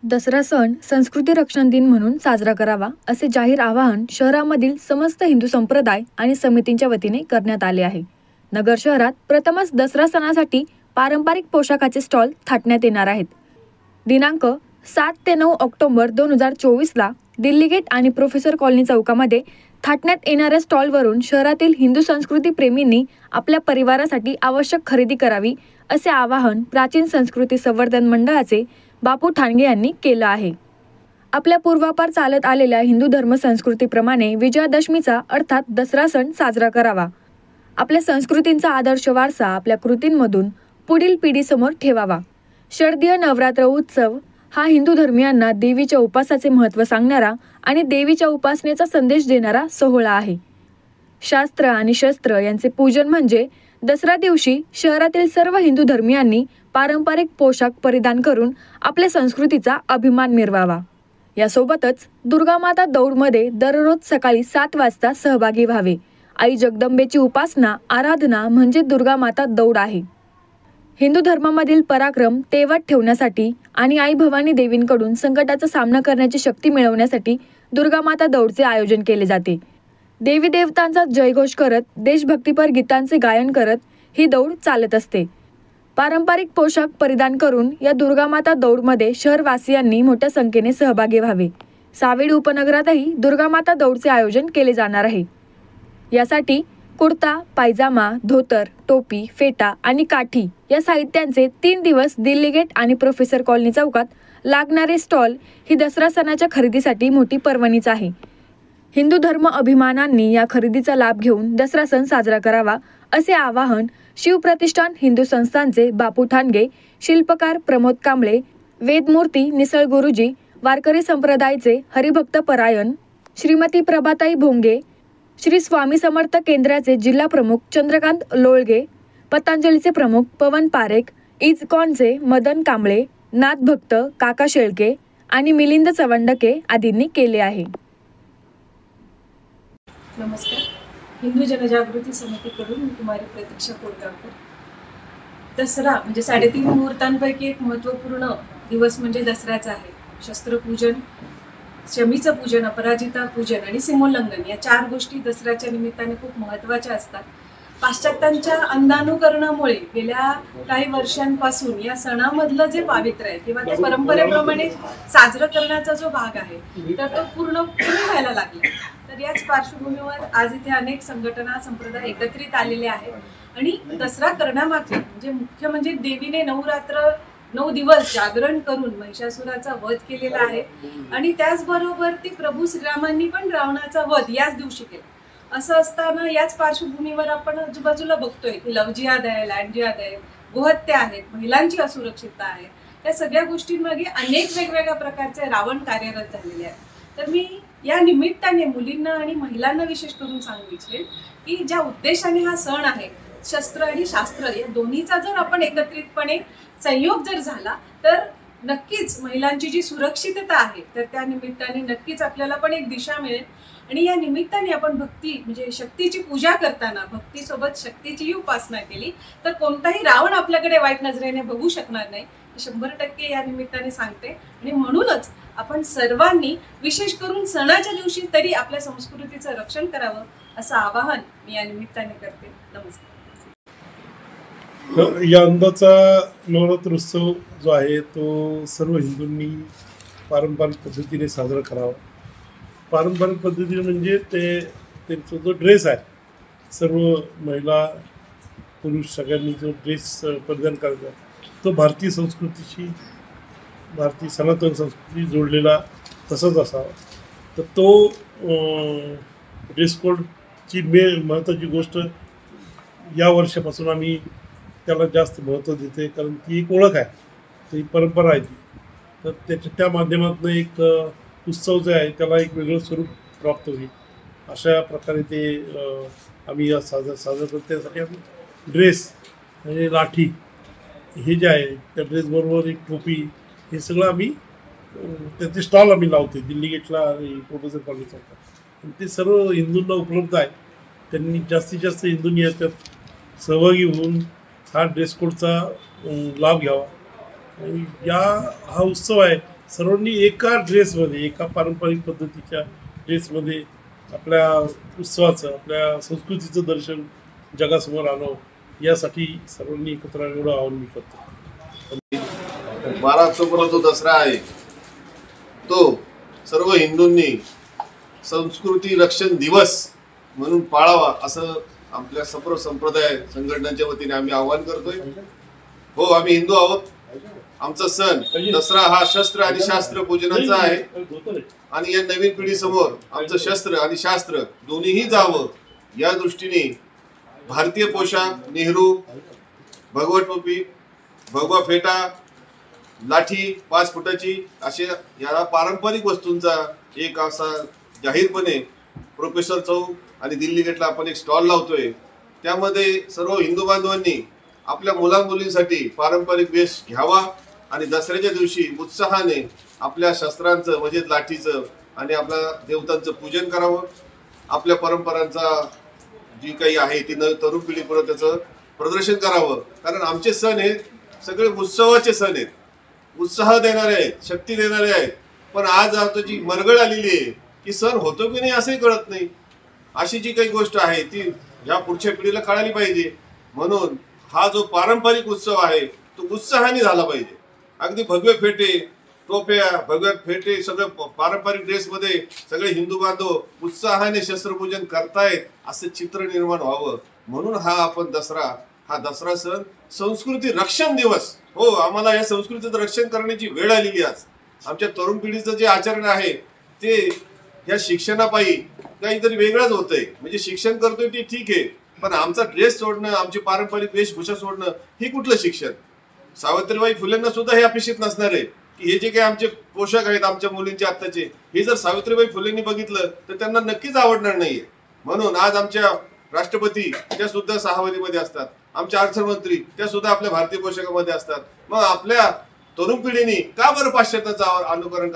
दसरा सण संस्कृती रक्षण दिन म्हणून साजरा करावा असे जाहीर आवाहन शहरामधील समस्त हिंदू संप्रदाय आणि समितींच्या वतीने करण्यात आले आहे. नगर शहरात प्रथमच दसरा सणासाठी पारंपरिक पोशाखाचे स्टॉल थाटण्यात येणार आहेत. दिनांक 7 ते 9 ऑक्टोबर 2024ला दिल्ली गेट आणि प्रोफेसर कॉलनी चौकामध्ये थाटण्यात येणाऱ्या स्टॉलवरून शहरातील हिंदू संस्कृती प्रेमींनी आपल्या परिवारासाठी आवश्यक खरेदी करावी असे आवाहन प्राचीन संस्कृती संवर्धन मंडळाचे बापू ठाणगे यांनी केलं आहे. आपल्या पूर्वापार चालत आलेल्या हिंदू धर्म संस्कृतीप्रमाणे विजयादशमीचा अर्थात दसरा सण साजरा करावा. आपल्या संस्कृतींचा आदर्श वारसा आपल्या कृतींमधून पुढील पिढीसमोर ठेवावा. शारदीय नवरात्र उत्सव हा हिंदू धर्मियांना देवीच्या उपासाचे महत्त्व सांगणारा आणि देवीच्या उपासनेचा संदेश देणारा सोहळा आहे. शास्त्र आणि शस्त्र यांचे पूजन म्हणजे दसरा दिवशी शहरातील सर्व हिंदू धर्मियांनी पारंपरिक पोशाख परिधान करून आपल्या संस्कृतीचा अभिमान मिरवावा. यासोबतच दुर्गामाता दौडमध्ये दररोज सकाळी 7 वाजता सहभागी व्हावे. आई जगदंबेची उपासना आराधना म्हणजे दुर्गामाता दौड आहे. हिंदू धर्मामधील पराक्रम तेवत ठेवण्यासाठी आणि आई भवानी देवींकडून संकटाचा सामना करण्याची शक्ती मिळवण्यासाठी दुर्गामाता दौडचे आयोजन केले जाते. देवी देवतांचा जयघोष करत देशभक्तीपर गीतांचे गायन करत ही दौड चालत असते. पारंपरिक पोशाख परिधान करून या दुर्गामाता दौडमध्ये शहरवासियांनी मोठ्या संख्येने सहभागी व्हावे. सावेडी उपनगरातही दुर्गामाता दौडचे आयोजन केले जाणार आहे. यासाठी कुर्ता, पायजामा, धोतर, टोपी, फेटा आणि काठी या साहित्यांचे 3 दिवस दिल्ली गेट आणि प्रोफेसर कॉलनी चौकात लागणारे स्टॉल ही दसरा सणाच्या खरेदीसाठी मोठी पर्वणीच आहे. हिंदू धर्म अभिमानांनी या खरेदीचा लाभ घेऊन दसरा सण साजरा करावा असे आवाहन शिवप्रतिष्ठान हिंदू संस्थांचे बापू ठाणगे, शिल्पकार प्रमोद कांबळे, वेदमूर्ती निसळ गुरुजी, वारकरी संप्रदायाचे हरिभक्त परायण श्रीमती प्रभाताई भोंगे, श्री स्वामी समर्थ केंद्राचे जिल्हा प्रमुख चंद्रकांत लोळगे, पतंजलीचे प्रमुख पवन पारेख, इजकॉनचे मदन कांबळे, नाथभक्त काका शेळके आणि मिलिंद चवंडके आदींनी केले आहे. नमस्कार. हिंदू जनजागृती समितीकडून मी कुमारी प्रतीक्षा कोळगावकर. दसरा म्हणजे 3.5 मुहूर्तांपैकी एक महत्त्वपूर्ण दिवस म्हणजे दसऱ्याचा आहे. शस्त्रपूजन, शमीचं पूजन, अपराजिता पूजन आणि सीमोल्लंघन या 4 गोष्टी दसऱ्याच्या निमित्ताने खूप महत्त्वाच्या असतात. पाश्चात्यांच्या अंधानुकरणामुळे गेल्या काही वर्षांपासून या सणामधलं जे पावित्र्य आहे किंवा त्या परंपरेप्रमाणे साजरं करण्याचा जो भाग आहे तर तो पूर्ण कमी व्हायला लागला. तर याच पार्श्वभूमीवर आज इथे अनेक संघटना संप्रदाय एकत्रित आलेले आहेत आणि दसरा करण्यामागे मुख्य म्हणजे देवीने 9 दिवस जागरण करून महिषासुराचा वध केलेला आहे आणि त्याचबरोबर ती प्रभू श्रीरामांनी पण रावणाचा वध याच दिवशी केला. असं असताना याच पार्श्वभूमीवर आपण आजूबाजूला बघतोय की लव्ह जिहाद आहे, लँड जिहाद आहे, गोहत्या आहेत, महिलांची असुरक्षितता आहे. या सगळ्या गोष्टींमागे अनेक वेगवेगळ्या प्रकारचे रावण कार्यरत झालेले आहेत. तर मी या निमित्ताने मुलींना आणि महिलांना विशेष करून सांगू इच्छेन की ज्या उद्देशाने हा सण आहे, शस्त्र आणि शास्त्र या दोन्हीचा जर आपण एकत्रितपणे संयोग जर झाला तर नक्कीच महिलांची जी सुरक्षितता आहे तर त्या निमित्ताने नक्कीच आपल्याला पण एक दिशा मिळेल. आणि या निमित्ताने आपण भक्ती म्हणजे शक्तीची पूजा करताना भक्तीसोबत शक्तीचीही उपासना केली तर कोणताही रावण आपल्याकडे वाईट नजरेने बघू शकणार नाही. 100% या निमित्ताने सांगते आणि म्हणूनच आपण सर्वांनी विशेष करून सणाच्या दिवशी तरी आपल्या संस्कृतीचं रक्षण करावं असं आवाहन मी या निमित्ताने करते. नमस्कार. यंदाचा नवरात्रोत्सव जो आहे तो सर्व हिंदूंनी पारंपरिक पद्धतीने साजरा करावा. पारंपरिक पद्धतीने म्हणजे त्यांचा जो ड्रेस आहे, सर्व महिला पुरुष सगळ्यांनी जो ड्रेस परिधान करायचा तो भारतीय संस्कृतीशी, भारतीय सनातन संस्कृती जोडलेला तसाच असावा. तर तो ड्रेस कोडची महत्त्वाची गोष्ट या वर्षापासून आम्ही त्याला जास्त महत्त्व देते, कारण ती एक ओळख आहे, ती परंपरा आहे ती. तर त्या माध्यमातून एक उत्सव जे आहे त्याला एक वेगळं स्वरूप प्राप्त होईल अशा प्रकारे ते आम्ही साजरा करतो. त्यासाठी आम्ही ड्रेस आणि लाठी हे जे आहे त्या ड्रेसबरोबर एक टोपी हे सगळं आम्ही त्याचे स्टॉल आम्ही लावते दिल्ली गेटला आणि प्रोफेसर कॉलनी चौकात. ते सर्व हिंदूंना उपलब्ध आहे. त्यांनी जास्तीत जास्त हिंदूंनी याच्यात सहभागी होऊन हा ड्रेस कोडचा लाभ घ्यावा. आणि हा उत्सव आहे सर्वांनी एका ड्रेसमध्ये, एका पारंपरिक पद्धतीच्या ड्रेसमध्ये आपल्या उत्सवाचं, आपल्या संस्कृतीचं दर्शन जगासमोर आणावं यासाठी सर्वांनी एकत्र एवढं आवाहन मी करतो. 12 ऑक्टोबरला जो दसरा आहे तो सर्व हिंदूंनी संस्कृती रक्षण दिवस म्हणून पाळावा असं आपल्या सर्व संप्रदाय संघटनांच्या वतीने आम्ही आवाहन करतोय. हो, आम्ही हिंदू आहोत. आमचा सण दसरा हा शस्त्र आणि शास्त्र पूजनाचा आहे आणि या नवीन पिढीसमोर आमचं शस्त्र आणि शास्त्र दोन्हीही जावं या दृष्टीने भारतीय पोशाख, नेहरू, भगवा टोपी, भगवा फेटा, लाठी 5 फुटाची अशा या पारंपरिक वस्तूंचा एक असा जाहीरपणे प्रोफेसर चौक आणि दिल्ली गेटला आपण एक स्टॉल लावतोय. त्यामध्ये सर्व हिंदू बांधवांनी आपल्या मुलांमुलींसाठी पारंपरिक वेश घ्यावा आणि दसऱ्याच्या दिवशी उत्साहाने आपल्या शस्त्रांचं म्हणजे लाठीचं आणि आपल्या देवतांचं पूजन करावं. आपल्या परंपरांचा जी काही आहे ती तरुण पिढीपुढे त्याचं प्रदर्शन करावं. कारण आमचे सण हे सगळे उत्सवाचे सण आहेत, उत्साह देणारे आहेत, शक्ती देणारे आहेत. पण आज आता जी मरगळ आलेली आहे की सण होतो की नाही असंही कळत नाही. अशी जी काही गोष्ट आहे ती ह्या पुढच्या पिढीला कळाली पाहिजे. म्हणून हा जो पारंपरिक उत्सव आहे तो उत्साहाने झाला पाहिजे. अगदी भगवे फेटे, टोप्या, भगवे फेटे, सगळं पारंपरिक ड्रेसमध्ये सगळे हिंदू बांधव उत्साहाने शस्त्रपूजन करतायत असं चित्र निर्माण व्हावं म्हणून हा दसरा सण संस्कृती रक्षण दिवस. हो, आम्हाला या संस्कृतीचं रक्षण करण्याची वेळ आलेली आज. आमच्या तरुण पिढीचं जे आचरण आहे ते या शिक्षणापायी काहीतरी वेगळंच होतंय. म्हणजे शिक्षण करतोय ते ठीक आहे, पण आमचा ड्रेस सोडणं, आमची पारंपरिक वेशभूषा सोडणं हे कुठलं शिक्षण? सावित्रीबाई फुलेंना सुद्धा हे अपेक्षित नसणार आहे की हे जे काही आमचे पोशाख आहेत आमच्या मुलींचे आत्ताचे, हे जर सावित्रीबाई फुलेंनी बघितलं तर त्यांना नक्कीच आवडणार नाहीये. म्हणून आज आमच्या राष्ट्रपती त्या सुद्धा सहावारीमध्ये असतात, आमच्या अर्थमंत्री त्या सुद्धा आपल्या भारतीय पोशाखामध्ये असतात. मग आपल्या तरुण पिढीने का बरं पाश्चात्याचं अनुकरण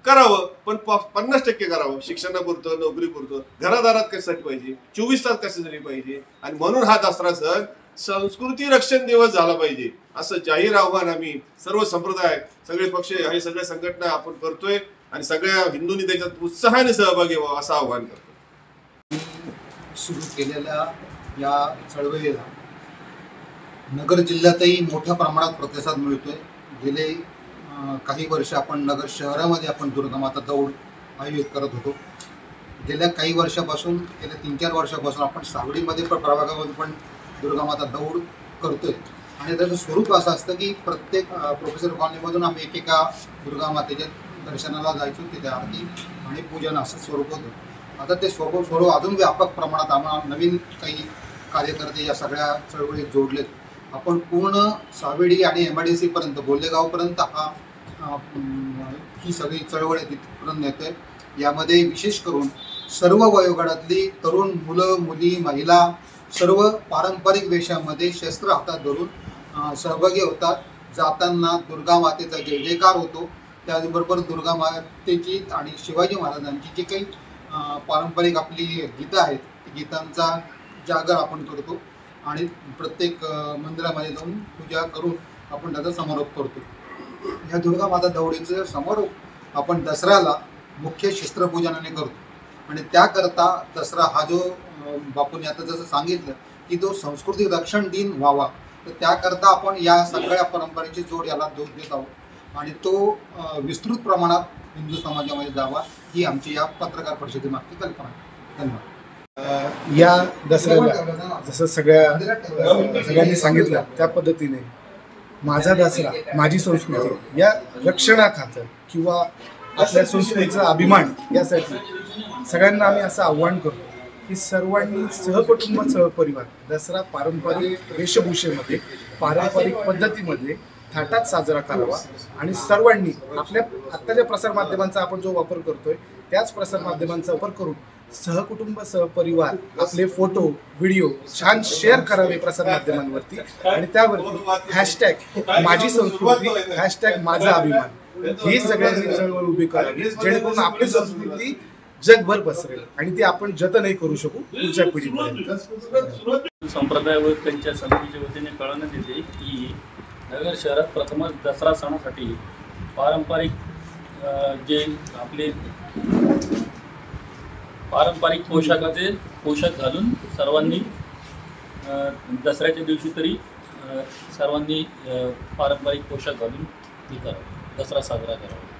करावं, पण 50% करावं. शिक्षणापुरतं, नोकरीपुरतं, घरादारात कशासाठी पाहिजे, 24 तास कशासाठी पाहिजे. आणि म्हणून हा दसरा सण संस्कृती रक्षण दिवस झाला पाहिजे असं जाहीर आव्हान आम्ही सर्व संप्रदाय, सगळे पक्ष, हे सगळ्या संघटना आपण करतोय आणि सगळ्या हिंदूंनी त्याच्यात उत्साहाने सहभागी व्हावं असं आव्हान करतो. सुरू केलेल्या या चळवळीला नगर जिल्ह्यातही मोठ्या प्रमाणात प्रतिसाद मिळतोय. गेले काही वर्ष आपण नगर शहरामध्ये आपण दुर्गामाता दौड आयोजित करत होतो. गेल्या काही वर्षापासून, गेल्या 3-4 वर्षापासून आपण सावडीमध्ये प्रभागामध्ये पण दुर्गामाता दौड करतोय. आणि त्याचं स्वरूप असं असतं की प्रत्येक प्रोफेसर कॉलनीमधून आम्ही एकेका दुर्गामातेच्या दर्शनाला जायचो, तिथे आरती आणि पूजन असं स्वरूप होतं. आता ते स्वरूप अजून व्यापक प्रमाणात आम्हाला नवीन काही कार्यकर्ते या सगळ्या चळवळीत जोडलेत. आपण पूर्ण सावेडी आणि MIDC पर्यंत, गोलेगावपर्यंत ही सगळी चळवळ तिथपर्यंत नेतोय. यामध्ये विशेष करून सर्व वयोगटातली तरुण मुलं, मुली, महिला सर्व पारंपरिक वेशामध्ये शस्त्र हातात धरून सहभागी होतात. जाताना दुर्गा मातेचा जय जयकार होतो. त्याचबरोबर दुर्गा मातेची आणि शिवाजी महाराजांची जी काही पारंपरिक आपली गीतं आहेत ती गीतांचा जागर आपण करतो आणि प्रत्येक मंदिरामध्ये जाऊन पूजा करून आपण त्याचा समारोप करतो. या दुर्गा माता दौडीचं समारोप आपण दसऱ्याला मुख्य शस्त्रपूजनाने करतो. आणि त्याकरता दसरा हा जो बापूंनी आता जसं सांगितलं की तो सांस्कृतिक रक्षण दिन व्हावा, तर त्याकरता आपण या सगळ्या परंपरेची जोड याला दोष देत आहोत आणि तो विस्तृत प्रमाणात हिंदू समाजामध्ये जावा ही आमची या पत्रकार परिषदेमागची कल्पना आहे. धन्यवाद. या दसऱ्याला जसं सगळ्यांनी सांगितलं त्या पद्धतीने माझा दसरा माझी संस्कृती या रक्षणाखातर किंवा आपल्या संस्कृतीचा अभिमान यासाठी सगळ्यांना आम्ही असं आव्हान करतो की सर्वांनी सहकुटुंब सहपरिवार दसरा पारंपरिक वेशभूषेमध्ये, पारंपरिक पद्धतीमध्ये थाटात साजरा करावा आणि सर्वांनी आपल्या आत्ताच्या प्रसारमाध्यमांचा आपण जो वापर करतोय त्याच प्रसारमाध्यमांचा वापर करून सहकुटुंब सहपरिवार आपले फोटो व्हिडिओ छान शेअर करावे प्रसारमाध्यमांवरती आणि त्यावरती हॅशटॅग माझी संस्कृती, हॅशटॅग माझा अभिमान ही सगळ्यांनी चळवळ उभी करावी जेणेकरून आपली संस्कृती जगभर पसरेल आणि ती आपण जतनही करू शकू पुढच्या पिढीपर्यंत. संप्रदाय व त्यांच्या समितीच्या वतीने कळवण्यात येते की नगर शहरात प्रथमच दसरा सणासाठी पारंपरिक जे आपले पारंपरिक पोशाख घालून सर्वांनी दसऱ्याच्या दिवशी तरी सर्वांनी पारंपरिक पोशाख घालून दसरा साजरा करावा.